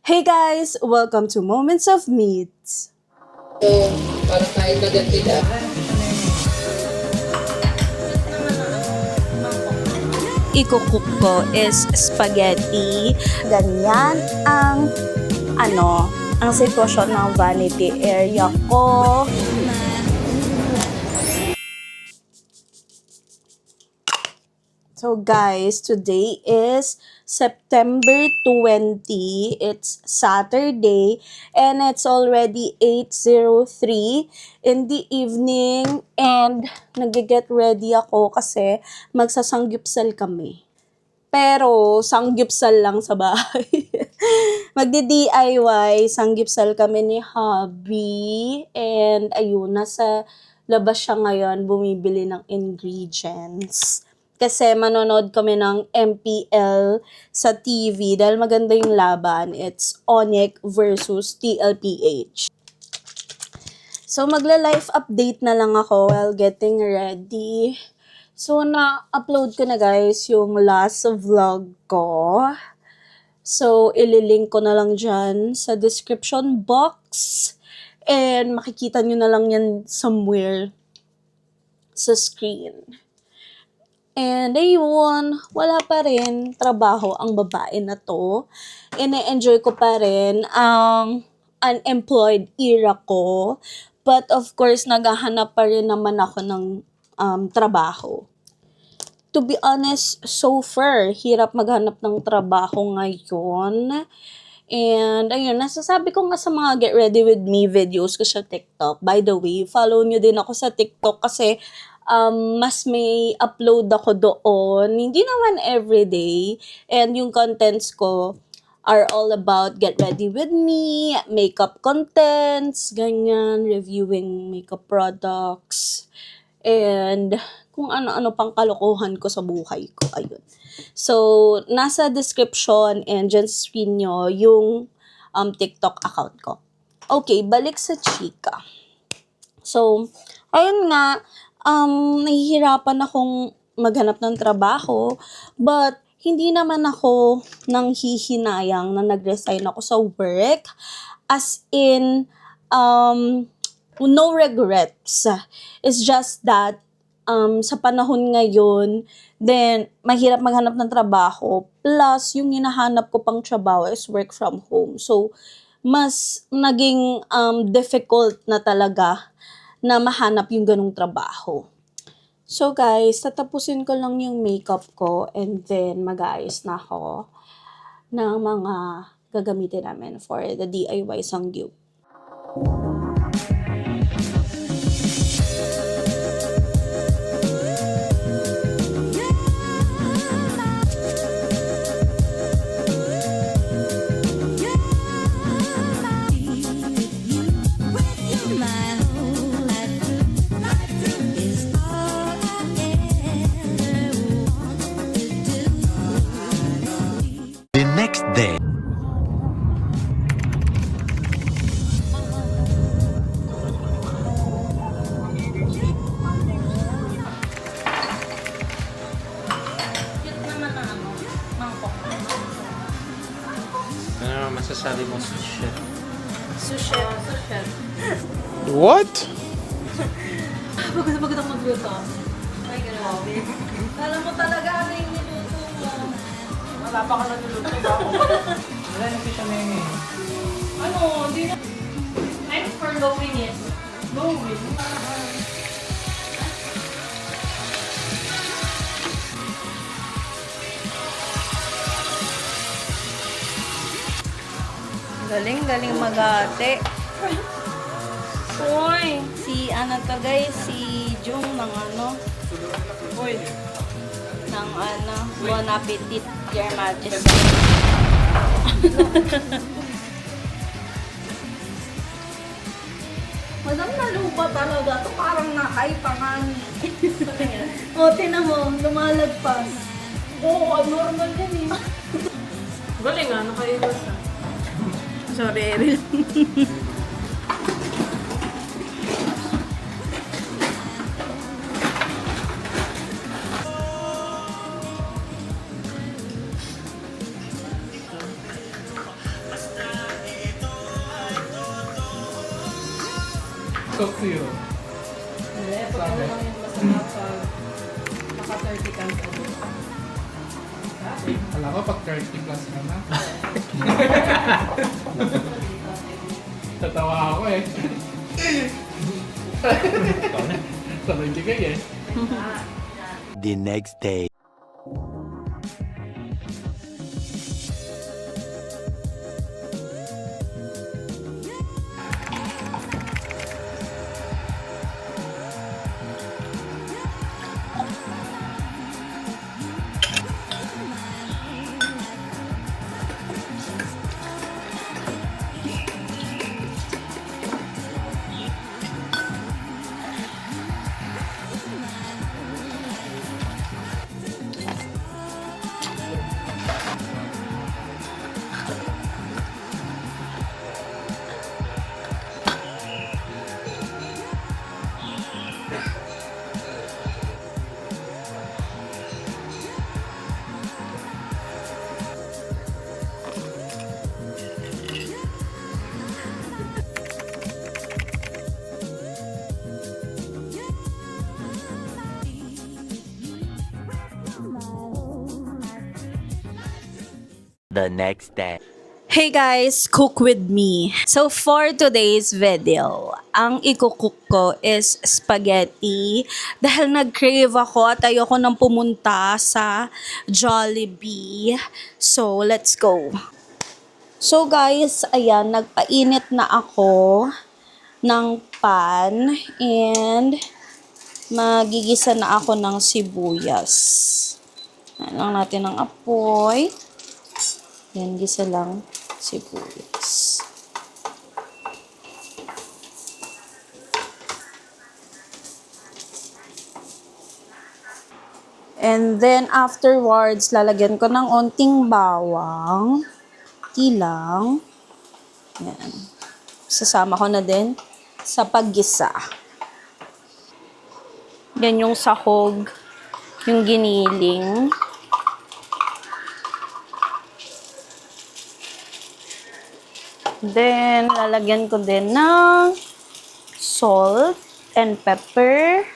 Hey guys! Welcome to Moments of Meats. So, parang kahit maganda. Iko-cook ko is spaghetti. Ganyan ang sitwasyon ng vanity area ko. So guys, today is September 20. It's Saturday and it's already 8:03 in the evening and nag-get ready ako kasi magsasanggupsal kami. Pero sanggupsal lang sa bahay. Magdi-DIY, sanggupsal kami ni hubby and ayun, nasa labas siya ngayon bumibili ng ingredients. Kasi manonood kami ng MPL sa TV dahil maganda yung laban. It's Onyx versus TLPH. So magla-life update na lang ako while getting ready. So na-upload ko na guys yung last vlog ko. So ililink ko na lang dyan sa description box. And makikita nyo na lang yan somewhere sa screen. And ayun, wala pa rin trabaho ang babae na to. Ine-enjoy ko pa rin ang unemployed era ko. But of course, naghahanap pa rin naman ako ng trabaho. To be honest, so far, hirap maghanap ng trabaho ngayon. And ayun, nasasabi ko nga sa mga Get Ready With Me videos ko sa TikTok. By the way, follow nyo din ako sa TikTok kasi mas may upload ako doon. Hindi naman everyday. And yung contents ko are all about Get Ready With Me, makeup contents, ganyan, reviewing makeup products, and kung ano-ano pang kalokohan ko sa buhay ko. Ayun. So, nasa description and dyan sa screen nyo yung TikTok account ko. Okay, balik sa chika. So, ayun nga, nahihirapan akong maghanap ng trabaho, but hindi naman ako nang hihinayang na nag-resign ako sa work. As in, no regrets. It's just that, sa panahon ngayon, then, mahirap maghanap ng trabaho. Plus, yung hinahanap ko pang trabaho is work from home. So, mas naging difficult na talaga na mahanap yung ganong trabaho. So guys, tatapusin ko lang yung makeup ko and then mag-aayos na ako ng mga gagamitin namin for the DIY sangyup. The next day. Ano masasabi mo sa chef? Sushi. What? Pagod ako magluto. Ay, grabe. Alam mo talaga ano yung niluto mo. Wala pa ka nagluluto ba ako? Wala na siya na yun eh. Ano, hindi na. I'm for going it. Going. Galing mag-ate. Uy, si ano to guys, si Jung ng ano. Uy. Ng ano, Bon Appetit, Your Majesty. Madam na lupa talaga to, parang nakaipangan. O, tinan mo, lumalagpas. Oo, normal din eh. Galing nga, nakaiwas na. Sorry, Eril. Coke Zero. Hindi, pag ano lang yung masama pag naka 30 ka na. Alam ko pag 30 plus ka na. Tatawa ako eh. Sabay bigay eh. The next day. The next day. Hey guys, cook with me. So for today's video, ang ikukook ko is spaghetti. Dahil nag-crave ako at ayoko nang pumunta sa Jollibee. So let's go. So guys, ayan, nagpainit na ako ng pan and magigisa na ako ng sibuyas. Ayan lang natin ang apoy. Yan, gisa lang sibuyas. And then, afterwards, lalagyan ko ng onting bawang. Tilang. Yan. Sasama ko na din sa paggisa. Yan yung sahog, yung giniling. Then, lalagyan ko din ng salt and pepper.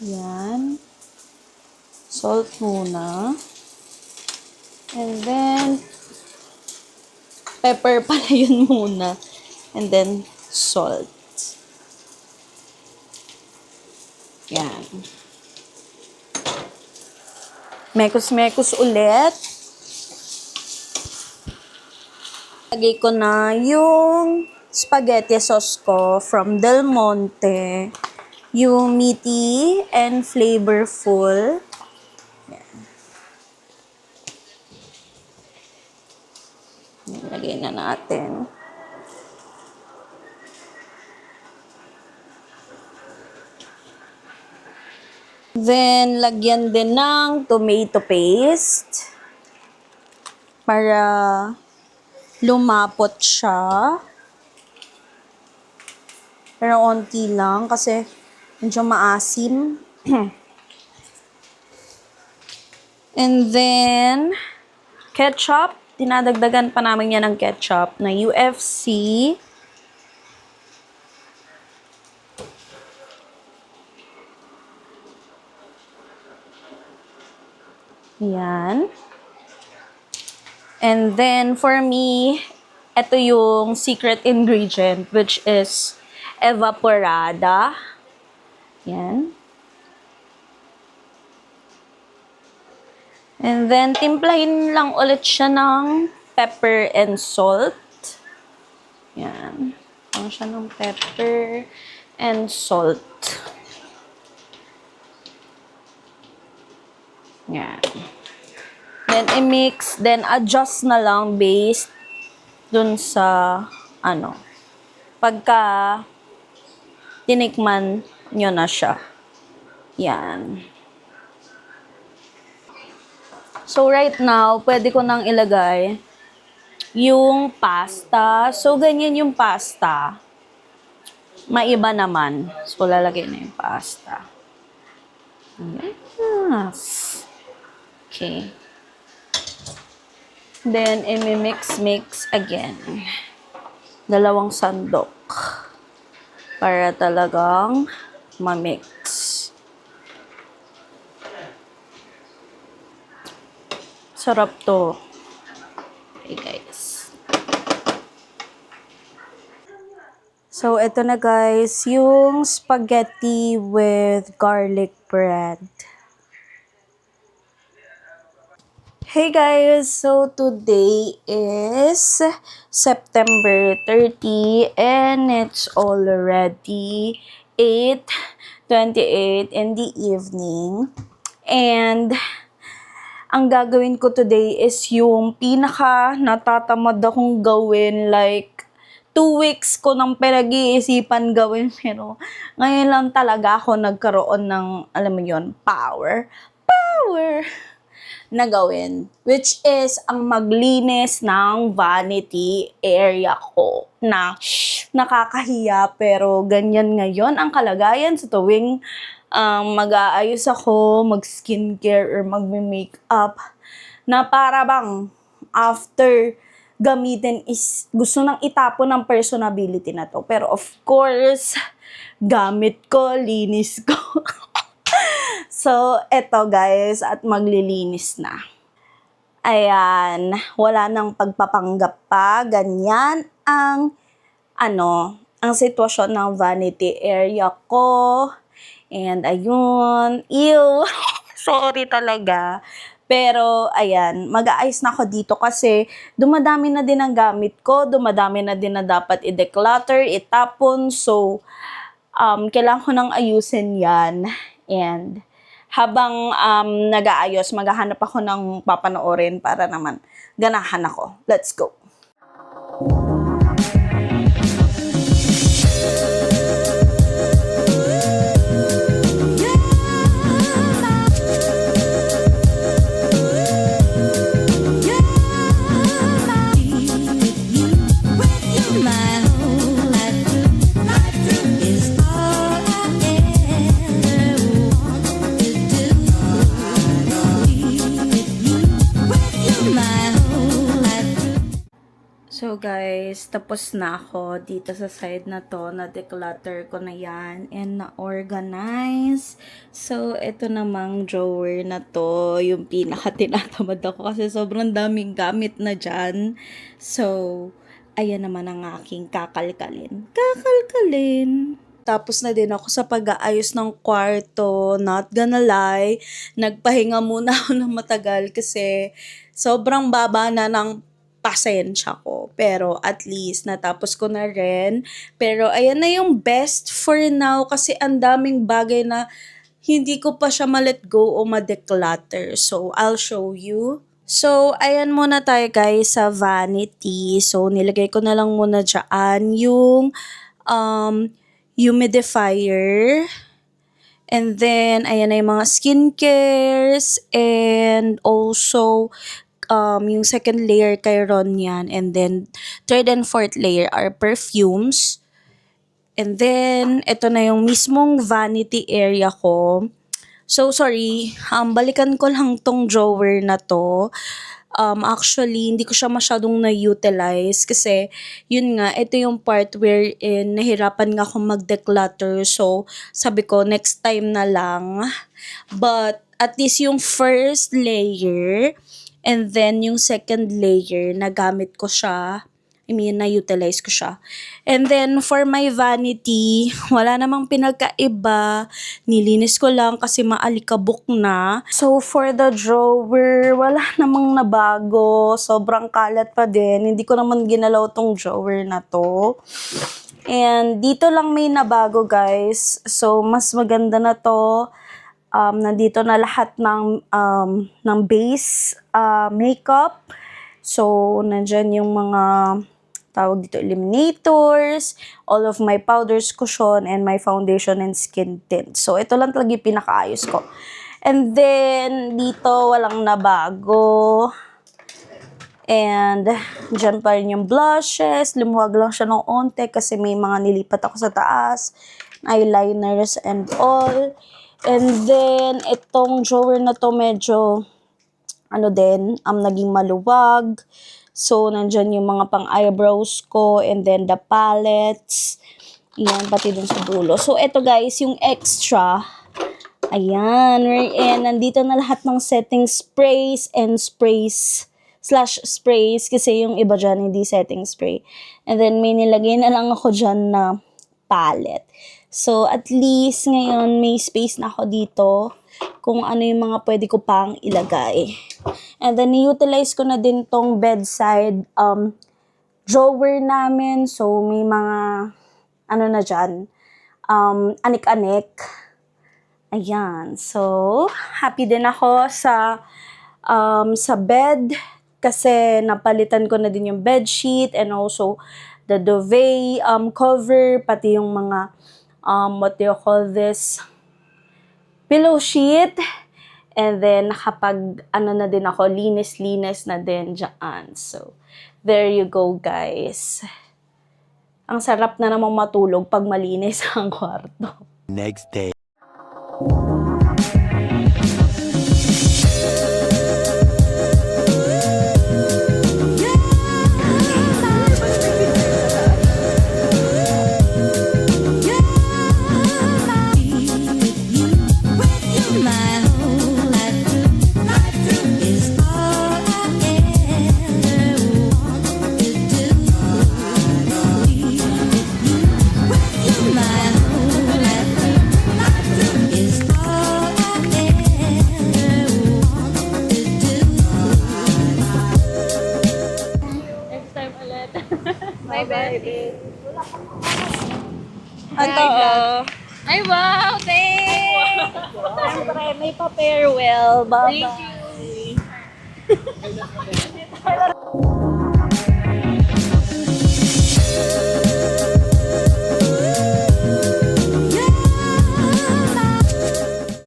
Yan. Salt muna. And then, pepper pala yun muna. And then, salt. Yan. Mekos-mekos ulit. Lagay ko na yung spaghetti sauce ko from Del Monte. Yung meaty and flavorful. Yan. Lagay na natin. Then, lagyan din ng tomato paste. Para lumapot siya. Pero onti lang kasi medyo maasim. And then, ketchup. Dinadagdagan pa namin yan ng ketchup na UFC. Yan. And then, for me, ito yung secret ingredient, which is evaporada. Yan. And then, timplahin lang ulit siya ng pepper and salt. Yan. Lang siya ng pepper and salt. Yan. Then, i-mix. Then, adjust na lang based dun sa, pagka tinikman nyo na siya. Yan. So, right now, pwede ko nang ilagay yung pasta. So, ganyan yung pasta. Maiba naman. So, lalagay na yung pasta. Yes. Okay. Then, i-mix again. 2 sandok. para talagang ma-mix. Sarap to. Okay, guys. So, ito na guys, yung spaghetti with garlic bread. Hey guys, so today is September 30 and it's already 8:28 in the evening. And ang gagawin ko today is yung pinaka natatamad akong gawin, like 2 weeks ko nang pinag-iisipan gawin, pero ngayon lang talaga ako nagkaroon ng, alam mo yon, power na gawin, which is ang maglinis ng vanity area ko na nakakahiya, pero ganyan ngayon ang kalagayan sa tuwing mag-aayos ako, mag-skincare or mag-makeup, na para bang after gamitin is gusto nang itapon ng personality na to. Pero of course, gamit ko, linis ko. So, eto guys, at maglilinis na. Ayan, wala nang pagpapanggap pa. Ganyan ang, ang sitwasyon ng vanity area ko. And ayun, ew, sorry talaga. Pero, ayan, mag-aayos na ako dito kasi dumadami na din ang gamit ko, dumadami na din na dapat i-declutter, itapon. So, kailangan ko nang ayusin yan. And habang nag-aayos, maghahanap ako ng papanoorin para naman ganahan ako. Let's go! So guys, tapos na ako dito sa side na to, na declutter ko na yan and na-organize. So, ito namang drawer na to, yung pinaka-tinatamad ako kasi sobrang daming gamit na dyan. So, ayan naman ang aking kakalkalin. Tapos na din ako sa pag-aayos ng kwarto, not gonna lie. Nagpahinga muna ako ng matagal kasi sobrang baba na ng pasensya ko. Pero at least natapos ko na rin. Pero ayan na yung best for now kasi ang daming bagay na hindi ko pa siya ma-let go o ma-declutter. So, I'll show you. So, ayan muna tayo guys sa vanity. So, nilagay ko na lang muna dyan yung humidifier. And then, ayan na yung mga skincares. And also, yung second layer kay Ron yan. And then, third and fourth layer are perfumes. And then, ito na yung mismong vanity area ko. So, sorry. Balikan ko lang tong drawer na to. Actually, hindi ko siya masyadong na-utilize kasi, yun nga, ito yung part wherein nahirapan nga akong mag-declutter. So, sabi ko, next time na lang. But, at least yung first layer, and then, yung second layer, nagamit ko siya. Na-utilize ko siya. And then, for my vanity, wala namang pinagkaiba. Nilinis ko lang kasi maalikabok na. So, for the drawer, wala namang nabago. Sobrang kalat pa din. Hindi ko naman ginalaw tong drawer na to. And, dito lang may nabago, guys. So, mas maganda na to. Nandito na lahat ng base makeup. So, nandyan yung mga tawag dito, eliminators, all of my powders, cushion, and my foundation and skin tint. So, ito lang talaga yung pinakaayos ko. And then, dito, walang nabago. And, dyan pa rin yung blushes. Lumuwag lang siya ng onte kasi may mga nilipat ako sa taas. Eyeliners and all. And then, itong drawer na to medyo, naging maluwag. So, nandyan yung mga pang eyebrows ko and then the palettes. Ayan, pati dun sa dulo. So, eto guys, yung extra. Ayan, we're in. Nandito na lahat ng setting sprays and sprays kasi yung iba dyan hindi setting spray. And then, may nilagay na lang ako dyan na palette. So, at least ngayon may space na ako dito kung ano yung mga pwede ko pang ilagay. And then, i-utilize ko na din tong bedside drawer namin. So, may mga ano na dyan, anik-anik. Ayan. So, happy din ako sa bed kasi napalitan ko na din yung bedsheet and also the duvet cover, pati yung mga, what do you call this, pillow sheet. And then, na din ako, linis-linis na din dyan. So, there you go, guys. Ang sarap na namang matulog pag malinis ang kwarto. Next day. Next time ulit. Bye, baby. Ito, Ay, wow! Thanks! siyempre, may pa-farewell. Bye-bye. Thank you.